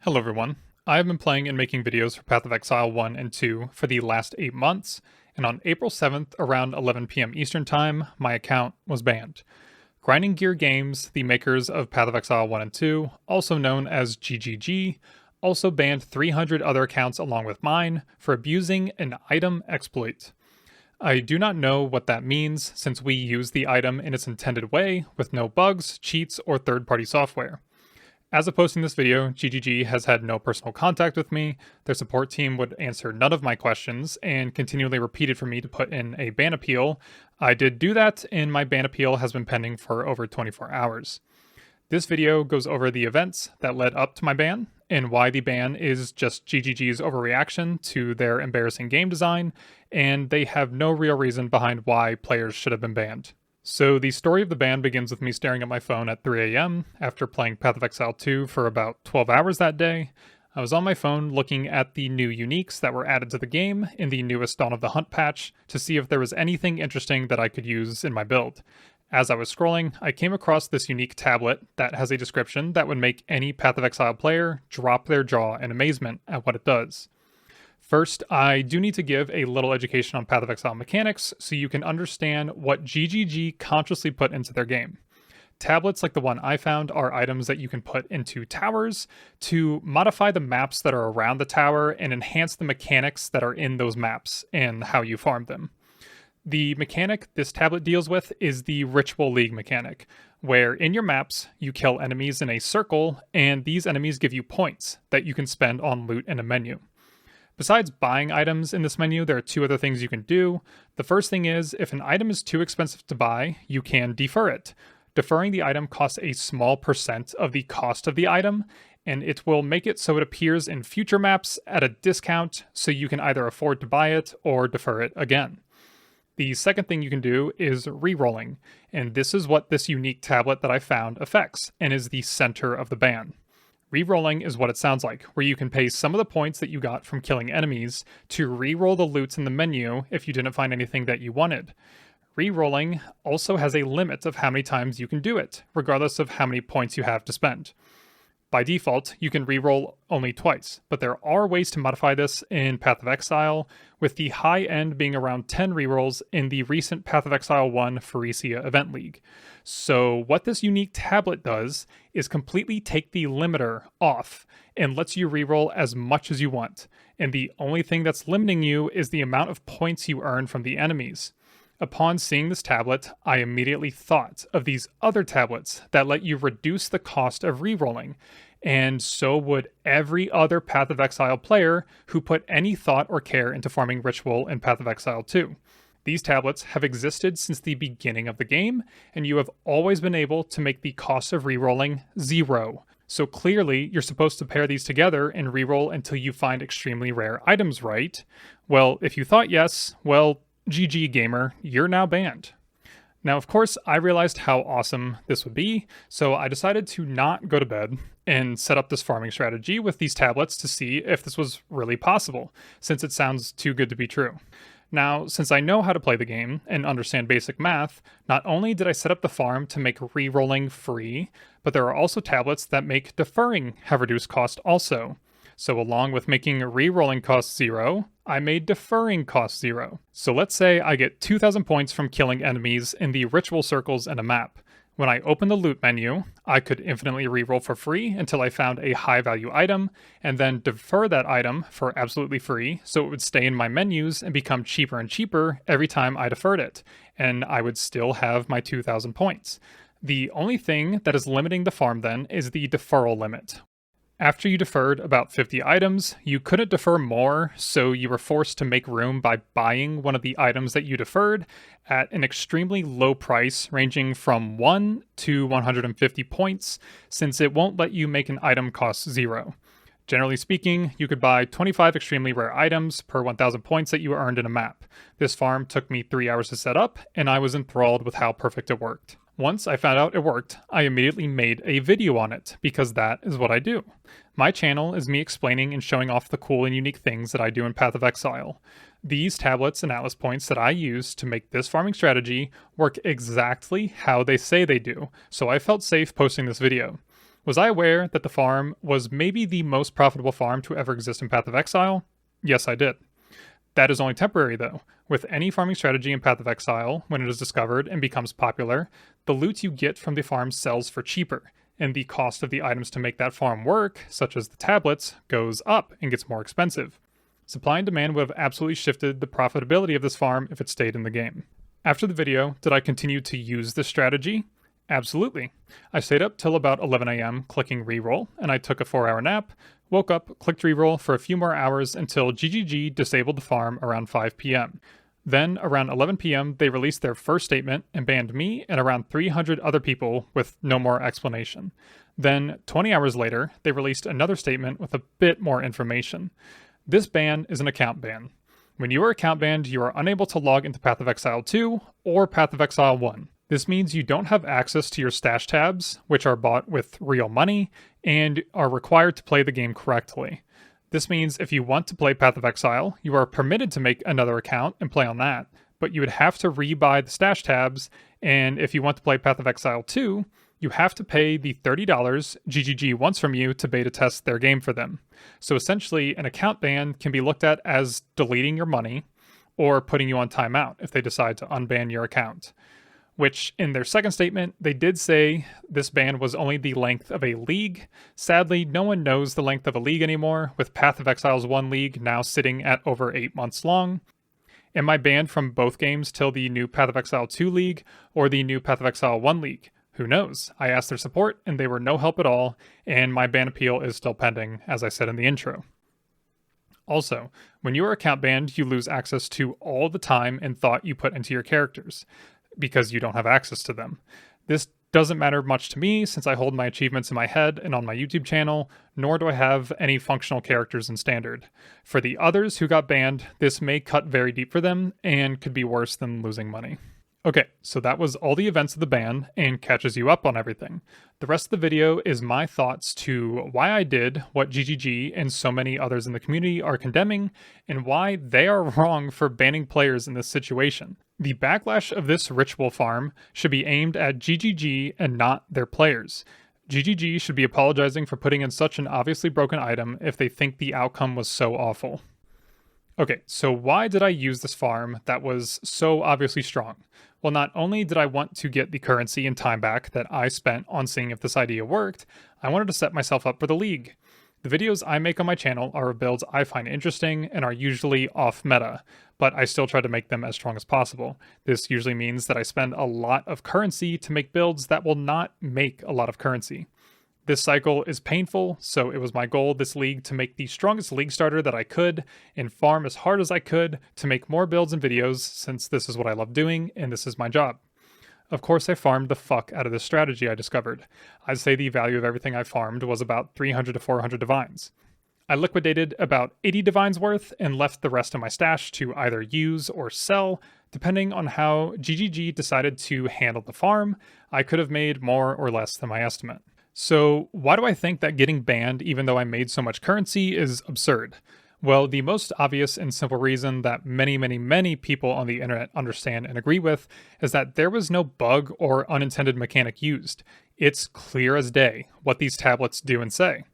Hello everyone. I have been playing and making videos for Path of Exile 1 and 2 for the last 8 months, and on April 7th around 11 p.m. Eastern Time, my account was banned. Grinding Gear Games, the makers of Path of Exile 1 and 2, also known as GGG, also banned 300 other accounts along with mine for abusing an item exploit. I do not know what that means since we use the item in its intended way with no bugs, cheats, or third-party software. As of posting this video, GGG has had no personal contact with me, their support team would answer none of my questions, and continually repeated for me to put in a ban appeal. I did do that, and my ban appeal has been pending for over 24 hours. This video goes over the events that led up to my ban, and why the ban is just GGG's overreaction to their embarrassing game design, and they have no real reason behind why players should have been banned. So the story of the ban begins with me staring at my phone at 3 a.m. after playing Path of Exile 2 for about 12 hours that day. I was on my phone looking at the new uniques that were added to the game in the newest Dawn of the Hunt patch to see if there was anything interesting that I could use in my build. As I was scrolling, I came across this unique tablet that has a description that would make any Path of Exile player drop their jaw in amazement at what it does. First, I do need to give a little education on Path of Exile mechanics so you can understand what GGG consciously put into their game. Tablets like the one I found are items that you can put into towers to modify the maps that are around the tower and enhance the mechanics that are in those maps and how you farm them. The mechanic this tablet deals with is the Ritual League mechanic, where in your maps you kill enemies in a circle and these enemies give you points that you can spend on loot in a menu. Besides buying items in this menu, there are two other things you can do. The first thing is, if an item is too expensive to buy, you can defer it. Deferring the item costs a small percent of the cost of the item, and it will make it so it appears in future maps at a discount, so you can either afford to buy it or defer it again. The second thing you can do is re-rolling, and this is what this unique tablet that I found affects, and is the center of the ban. Rerolling is what it sounds like, where you can pay some of the points that you got from killing enemies to reroll the loots in the menu if you didn't find anything that you wanted. Rerolling also has a limit of how many times you can do it, regardless of how many points you have to spend. By default, you can reroll only twice, but there are ways to modify this in Path of Exile, with the high end being around 10 rerolls in the recent Path of Exile 1 Pharesia Event League. So what this unique tablet does is completely take the limiter off and lets you reroll as much as you want, and the only thing that's limiting you is the amount of points you earn from the enemies. Upon seeing this tablet, I immediately thought of these other tablets that let you reduce the cost of rerolling, and so would every other Path of Exile player who put any thought or care into farming Ritual in Path of Exile 2. These tablets have existed since the beginning of the game, and you have always been able to make the cost of rerolling 0. So clearly, you're supposed to pair these together and reroll until you find extremely rare items, right? Well, if you thought yes, well, GG gamer, you're now banned. Now, of course, I realized how awesome this would be, so I decided to not go to bed and set up this farming strategy with these tablets to see if this was really possible, since it sounds too good to be true. Now, since I know how to play the game and understand basic math, not only did I set up the farm to make re-rolling free, but there are also tablets that make deferring have reduced cost also. So along with making re-rolling cost 0, I made deferring cost 0. So let's say I get 2,000 points from killing enemies in the ritual circles in a map. When I open the loot menu, I could infinitely re-roll for free until I found a high value item, and then defer that item for absolutely free, so it would stay in my menus and become cheaper and cheaper every time I deferred it, and I would still have my 2,000 points. The only thing that is limiting the farm then is the deferral limit. After you deferred about 50 items, you couldn't defer more, so you were forced to make room by buying one of the items that you deferred at an extremely low price, ranging from 1 to 150 points, since it won't let you make an item cost 0. Generally speaking, you could buy 25 extremely rare items per 1,000 points that you earned in a map. This farm took me 3 hours to set up, and I was enthralled with how perfect it worked. Once I found out it worked, I immediately made a video on it, because that is what I do. My channel is me explaining and showing off the cool and unique things that I do in Path of Exile. These tablets and atlas points that I use to make this farming strategy work exactly how they say they do, so I felt safe posting this video. Was I aware that the farm was maybe the most profitable farm to ever exist in Path of Exile? Yes, I did. That is only temporary, though. With any farming strategy in Path of Exile, when it is discovered and becomes popular, the loot you get from the farm sells for cheaper, and the cost of the items to make that farm work, such as the tablets, goes up and gets more expensive. Supply and demand would have absolutely shifted the profitability of this farm if it stayed in the game. After the video, did I continue to use this strategy? Absolutely. I stayed up till about 11 a.m. clicking reroll, and I took a 4-hour nap, woke up, clicked reroll for a few more hours until GGG disabled the farm around 5 p.m. Then, around 11 p.m., they released their first statement and banned me and around 300 other people with no more explanation. Then, 20 hours later, they released another statement with a bit more information. This ban is an account ban. When you are account banned, you are unable to log into Path of Exile 2 or Path of Exile 1. This means you don't have access to your stash tabs, which are bought with real money, and are required to play the game correctly. This means if you want to play Path of Exile, you are permitted to make another account and play on that, but you would have to rebuy the stash tabs, and if you want to play Path of Exile 2, you have to pay the $30 GGG wants from you to beta test their game for them. So essentially, an account ban can be looked at as deleting your money or putting you on timeout if they decide to unban your account. Which, in their second statement, they did say this ban was only the length of a league. Sadly, no one knows the length of a league anymore, with Path of Exile's 1 league now sitting at over 8 months long. Am I banned from both games till the new Path of Exile 2 league or the new Path of Exile 1 league? Who knows? I asked their support and they were no help at all, and my ban appeal is still pending, as I said in the intro. Also, when you are account banned, you lose access to all the time and thought you put into your characters, because you don't have access to them. This doesn't matter much to me since I hold my achievements in my head and on my YouTube channel, nor do I have any functional characters in Standard. For the others who got banned, this may cut very deep for them and could be worse than losing money. Okay, so that was all the events of the ban and catches you up on everything. The rest of the video is my thoughts to why I did what GGG and so many others in the community are condemning and why they are wrong for banning players in this situation. The backlash of this ritual farm should be aimed at GGG and not their players. GGG should be apologizing for putting in such an obviously broken item if they think the outcome was so awful. Okay, so why did I use this farm that was so obviously strong? Well, not only did I want to get the currency and time back that I spent on seeing if this idea worked, I wanted to set myself up for the league. The videos I make on my channel are of builds I find interesting and are usually off meta, but I still try to make them as strong as possible. This usually means that I spend a lot of currency to make builds that will not make a lot of currency. This cycle is painful, so it was my goal this league to make the strongest league starter that I could and farm as hard as I could to make more builds and videos since this is what I love doing and this is my job. Of course, I farmed the fuck out of this strategy I discovered. I'd say the value of everything I farmed was about 300 to 400 divines. I liquidated about 80 divines worth and left the rest of my stash to either use or sell, depending on how GGG decided to handle the farm. I could have made more or less than my estimate. So why do I think that getting banned even though I made so much currency is absurd? Well, the most obvious and simple reason that many people on the internet understand and agree with is that there was no bug or unintended mechanic used. It's clear as day what these tablets do and say.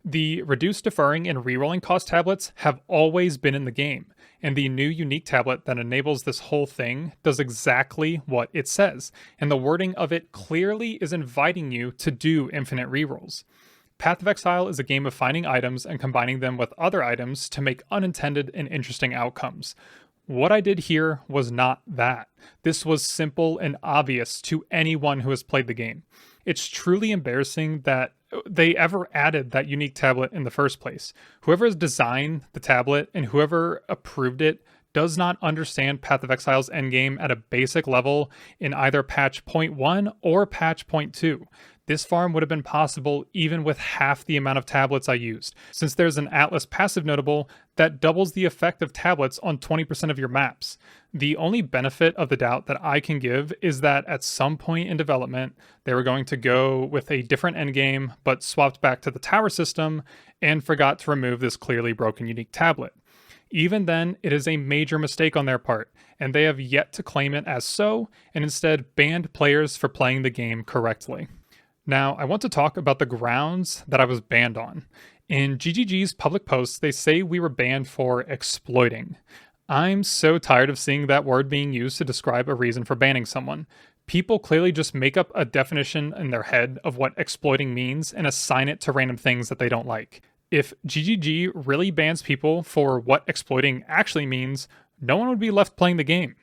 The reduced deferring and rerolling cost tablets have always been in the game, and the new unique tablet that enables this whole thing does exactly what it says, and the wording of it clearly is inviting you to do infinite rerolls. Path of Exile is a game of finding items and combining them with other items to make unintended and interesting outcomes. What I did here was not that. This was simple and obvious to anyone who has played the game. It's truly embarrassing that they ever added that unique tablet in the first place. Whoever has designed the tablet and whoever approved it does not understand Path of Exile's endgame at a basic level in either patch 0.1 or patch 0.2. This farm would have been possible even with half the amount of tablets I used, since there's an Atlas passive notable that doubles the effect of tablets on 20% of your maps. The only benefit of the doubt that I can give is that at some point in development, they were going to go with a different endgame, but swapped back to the tower system and forgot to remove this clearly broken unique tablet. Even then, it is a major mistake on their part, and they have yet to claim it as so, and instead banned players for playing the game correctly. Now, I want to talk about the grounds that I was banned on. In GGG's public posts, they say we were banned for exploiting. I'm so tired of seeing that word being used to describe a reason for banning someone. People clearly just make up a definition in their head of what exploiting means and assign it to random things that they don't like. If GGG really bans people for what exploiting actually means, no one would be left playing the game.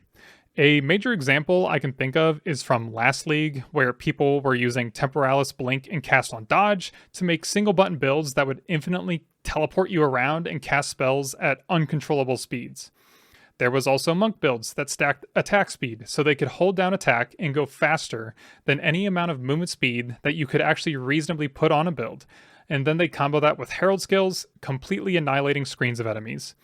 A major example I can think of is from last league, where people were using Temporalis Blink and Cast on Dodge to make single button builds that would infinitely teleport you around and cast spells at uncontrollable speeds. There was also monk builds that stacked attack speed so they could hold down attack and go faster than any amount of movement speed that you could actually reasonably put on a build, and then they combo that with herald skills, completely annihilating screens of enemies.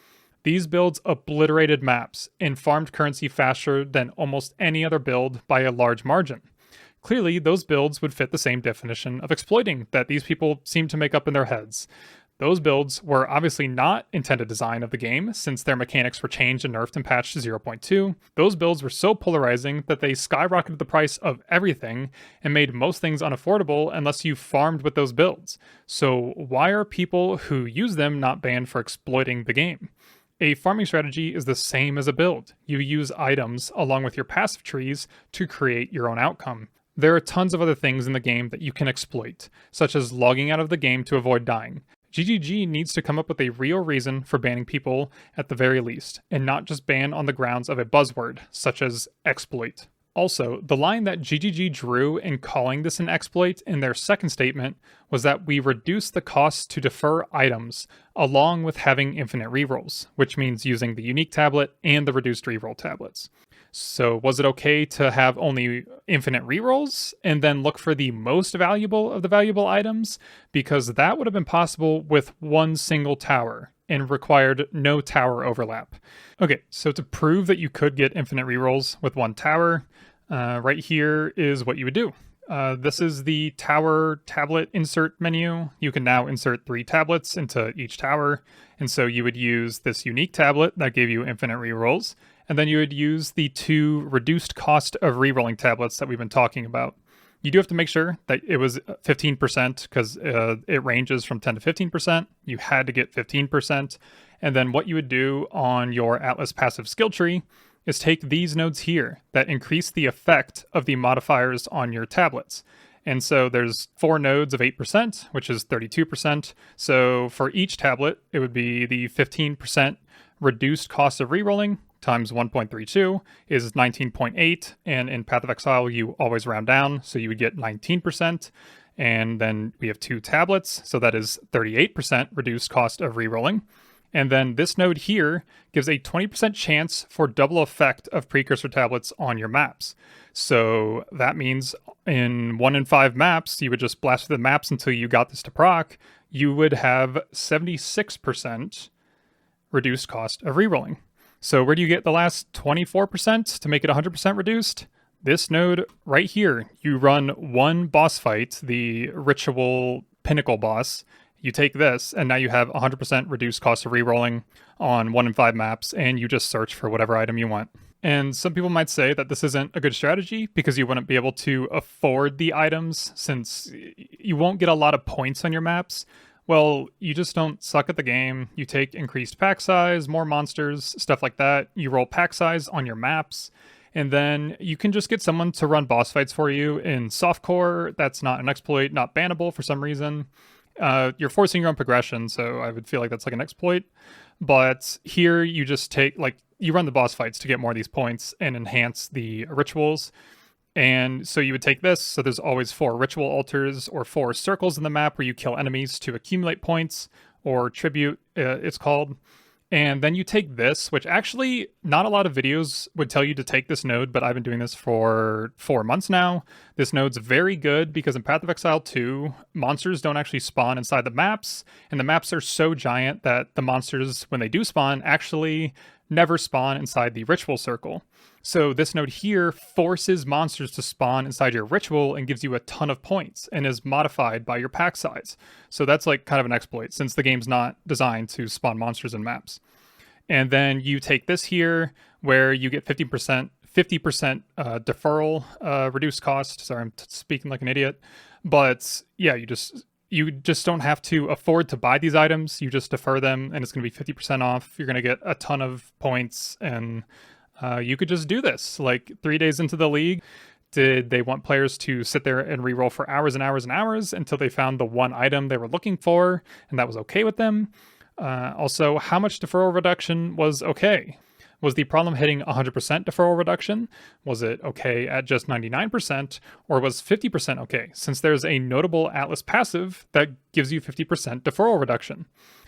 These builds obliterated maps and farmed currency faster than almost any other build by a large margin. Clearly, those builds would fit the same definition of exploiting that these people seem to make up in their heads. Those builds were obviously not intended design of the game, since their mechanics were changed and nerfed in patch 0.2. Those builds were so polarizing that they skyrocketed the price of everything and made most things unaffordable unless you farmed with those builds. So why are people who use them not banned for exploiting the game? A farming strategy is the same as a build. You use items along with your passive trees to create your own outcome. There are tons of other things in the game that you can exploit, such as logging out of the game to avoid dying. GGG needs to come up with a real reason for banning people at the very least, and not just ban on the grounds of a buzzword, such as exploit. Also, the line that GGG drew in calling this an exploit in their second statement was that we reduce the cost to defer items along with having infinite rerolls, which means using the unique tablet and the reduced reroll tablets. So was it okay to have only infinite rerolls and then look for the most valuable of the valuable items? Because that would have been possible with one single tower and required no tower overlap. Okay, so to prove that you could get infinite rerolls with one tower, right here is what you would do. This is the tower tablet insert menu. You can now insert 3 tablets into each tower. And so you would use this unique tablet that gave you infinite rerolls. And then you would use the 2 reduced cost of rerolling tablets that we've been talking about. You do have to make sure that it was 15% because it ranges from 10 to 15%. You had to get 15%. And then what you would do on your Atlas passive skill tree is take these nodes here that increase the effect of the modifiers on your tablets. And so there's 4 nodes of 8%, which is 32%. So for each tablet, it would be the 15% reduced cost of rerolling times 1.32 is 19.8. And in Path of Exile, you always round down. So you would get 19%. And then we have 2 tablets. So that is 38% reduced cost of rerolling. And then this node here gives a 20% chance for double effect of precursor tablets on your maps. So that means in 1 in 5 maps, you would just blast through the maps until you got this to proc. You would have 76% reduced cost of rerolling. So where do you get the last 24% to make it 100% reduced? This node right here. You run 1 boss fight, the Ritual Pinnacle boss. You take this, and now you have 100% reduced cost of rerolling on 1 in 5 maps, and you just search for whatever item you want. And some people might say that this isn't a good strategy because you wouldn't be able to afford the items since you won't get a lot of points on your maps. Well, you just don't suck at the game. You take increased pack size, more monsters, stuff like that. You roll pack size on your maps, and then you can just get someone to run boss fights for you in softcore. That's not an exploit, not bannable for some reason. You're forcing your own progression, so I would feel like that's like an exploit. But here you just take, like, you run the boss fights to get more of these points and enhance the rituals. And so you would take this, so there's always 4 ritual altars or 4 circles in the map where you kill enemies to accumulate points, or tribute, it's called. And then you take this, which actually not a lot of videos would tell you to take this node, but I've been doing this for 4 months now. This node's very good because in Path of Exile 2, monsters don't actually spawn inside the maps, and the maps are so giant that the monsters, when they do spawn, actually never spawn inside the ritual circle. So this node here forces monsters to spawn inside your ritual and gives you a ton of points and is modified by your pack size. So that's like kind of an exploit since the game's not designed to spawn monsters in maps. And then you take this here where you get 15% 50% deferral, reduced cost. Sorry, I'm speaking like an idiot. But yeah, you just don't have to afford to buy these items. You just defer them, and it's going to be 50% off. You're going to get a ton of points, and you could just do this. Like 3 days into the league, did they want players to sit there and reroll for hours and hours and hours until they found the one item they were looking for, and that was okay with them? Also, how much deferral reduction was okay? Was the problem hitting 100% deferral reduction? Was it okay at just 99%? Or was 50% okay, since there's a notable Atlas passive that gives you 50% deferral reduction?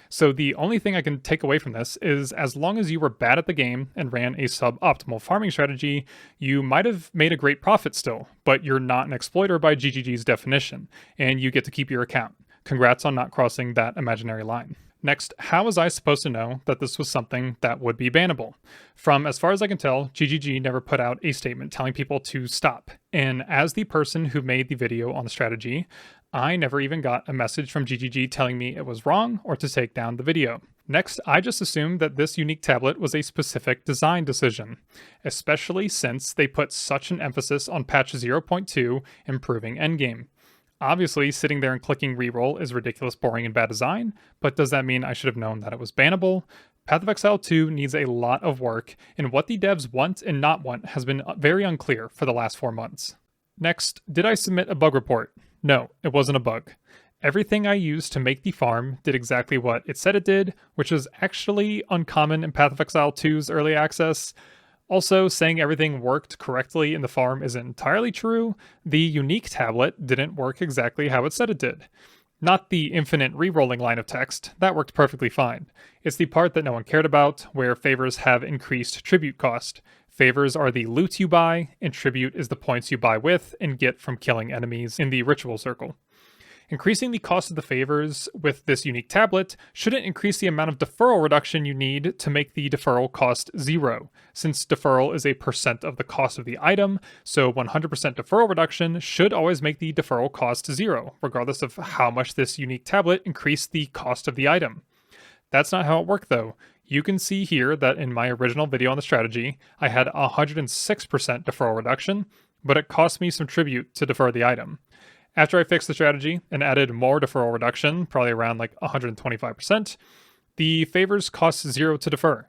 So the only thing I can take away from this is as long as you were bad at the game and ran a suboptimal farming strategy, you might have made a great profit still, but you're not an exploiter by GGG's definition, and you get to keep your account. Congrats on not crossing that imaginary line. Next, how was I supposed to know that this was something that would be bannable? From as far as I can tell, GGG never put out a statement telling people to stop. And as the person who made the video on the strategy, I never even got a message from GGG telling me it was wrong or to take down the video. Next, I just assumed that this unique tablet was a specific design decision, especially since they put such an emphasis on patch 0.2 improving endgame. Obviously, sitting there and clicking reroll is ridiculous, boring, and bad design, but does that mean I should have known that it was bannable? Path of Exile 2 needs a lot of work, and what the devs want and not want has been very unclear for the last 4 months. Next, did I submit a bug report? No, it wasn't a bug. Everything I used to make the farm did exactly what it said it did, which is actually uncommon in Path of Exile 2's early access. Also, saying everything worked correctly in the farm isn't entirely true. The unique tablet didn't work exactly how it said it did. Not the infinite re-rolling line of text, that worked perfectly fine. It's the part that no one cared about, where favors have increased tribute cost. Favors are the loot you buy, and tribute is the points you buy with and get from killing enemies in the ritual circle. Increasing the cost of the favors with this unique tablet shouldn't increase the amount of deferral reduction you need to make the deferral cost 0, since deferral is a percent of the cost of the item, so 100% deferral reduction should always make the deferral cost 0, regardless of how much this unique tablet increased the cost of the item. That's not how it worked though. You can see here that in my original video on the strategy, I had 106% deferral reduction, but it cost me some tribute to defer the item. After I fixed the strategy and added more deferral reduction, probably around like 125%, the favors cost 0 to defer.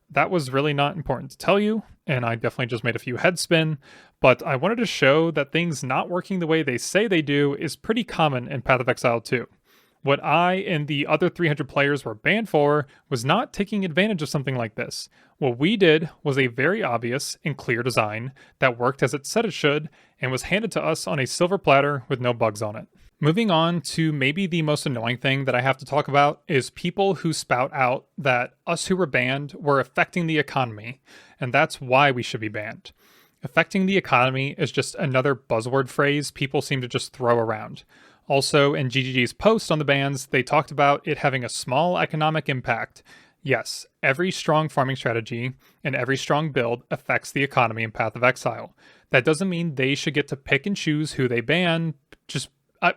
That was really not important to tell you, and I definitely just made a few head spin, but I wanted to show that things not working the way they say they do is pretty common in Path of Exile 2. What I and the other 300 players were banned for was not taking advantage of something like this. What we did was a very obvious and clear design that worked as it said it should and was handed to us on a silver platter with no bugs on it. Moving on to maybe the most annoying thing that I have to talk about is people who spout out that us who were banned were affecting the economy, and that's why we should be banned. Affecting the economy is just another buzzword phrase people seem to just throw around. Also, in GGG's post on the bans, they talked about it having a small economic impact. Yes, every strong farming strategy and every strong build affects the economy in Path of Exile. That doesn't mean they should get to pick and choose who they ban just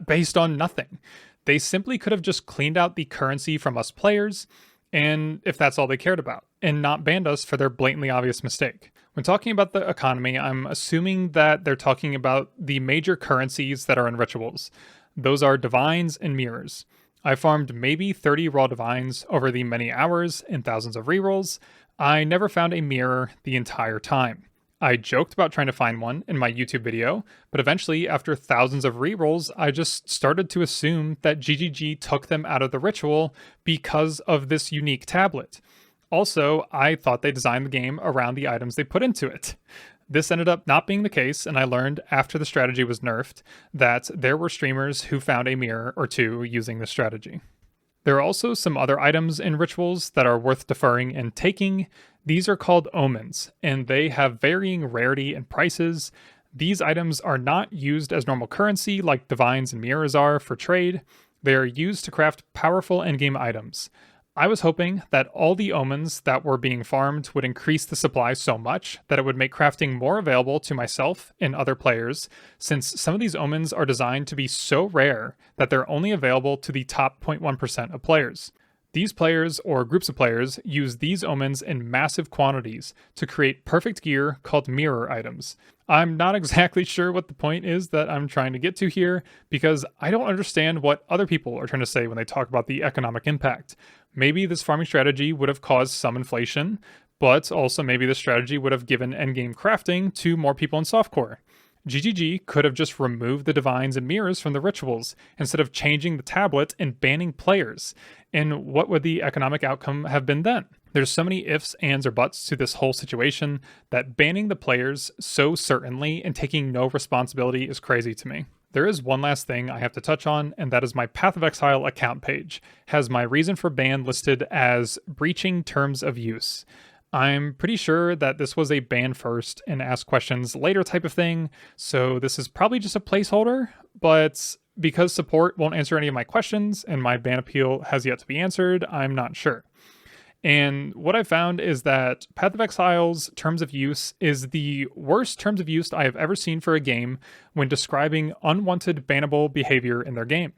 based on nothing. They simply could have just cleaned out the currency from us players, and if that's all they cared about, and not banned us for their blatantly obvious mistake. When talking about the economy, I'm assuming that they're talking about the major currencies that are in rituals. Those are divines and mirrors. I farmed maybe 30 raw divines over the many hours and thousands of rerolls. I never found a mirror the entire time. I joked about trying to find one in my YouTube video, but eventually, after thousands of rerolls, I just started to assume that GGG took them out of the ritual because of this unique tablet. Also, I thought they designed the game around the items they put into it. This ended up not being the case, and I learned after the strategy was nerfed that there were streamers who found a mirror or two using this strategy. There are also some other items in rituals that are worth deferring and taking. These are called omens, and they have varying rarity and prices. These items are not used as normal currency like divines and mirrors are for trade. They are used to craft powerful endgame items. I was hoping that all the omens that were being farmed would increase the supply so much that it would make crafting more available to myself and other players, since some of these omens are designed to be so rare that they're only available to the top 0.1% of players. These players, or groups of players, use these omens in massive quantities to create perfect gear called mirror items. I'm not exactly sure what the point is that I'm trying to get to here, because I don't understand what other people are trying to say when they talk about the economic impact. Maybe this farming strategy would have caused some inflation, but also maybe this strategy would have given endgame crafting to more people in softcore. GGG could have just removed the divines and mirrors from the rituals instead of changing the tablet and banning players. And what would the economic outcome have been then? There's so many ifs, ands, or buts to this whole situation that banning the players so certainly and taking no responsibility is crazy to me. There is one last thing I have to touch on, and that is my Path of Exile account page has my reason for ban listed as breaching terms of use. I'm pretty sure that this was a ban first and ask questions later type of thing, so this is probably just a placeholder, but because support won't answer any of my questions and my ban appeal has yet to be answered, I'm not sure. And what I found is that Path of Exile's terms of use is the worst terms of use I have ever seen for a game when describing unwanted bannable behavior in their game.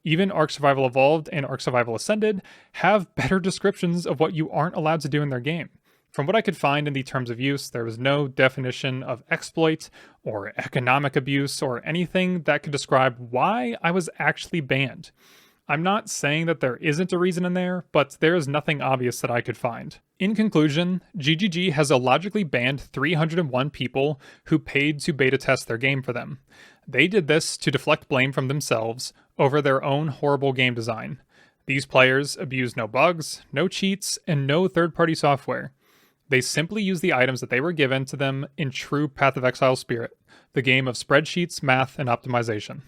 Even Ark Survival Evolved and Ark Survival Ascended have better descriptions of what you aren't allowed to do in their game. From what I could find in the terms of use, there was no definition of exploit or economic abuse or anything that could describe why I was actually banned. I'm not saying that there isn't a reason in there, but there is nothing obvious that I could find. In conclusion, GGG has illogically banned 301 people who paid to beta test their game for them. They did this to deflect blame from themselves over their own horrible game design. These players abused no bugs, no cheats, and no third-party software. They simply used the items that they were given to them in true Path of Exile spirit, the game of spreadsheets, math, and optimization.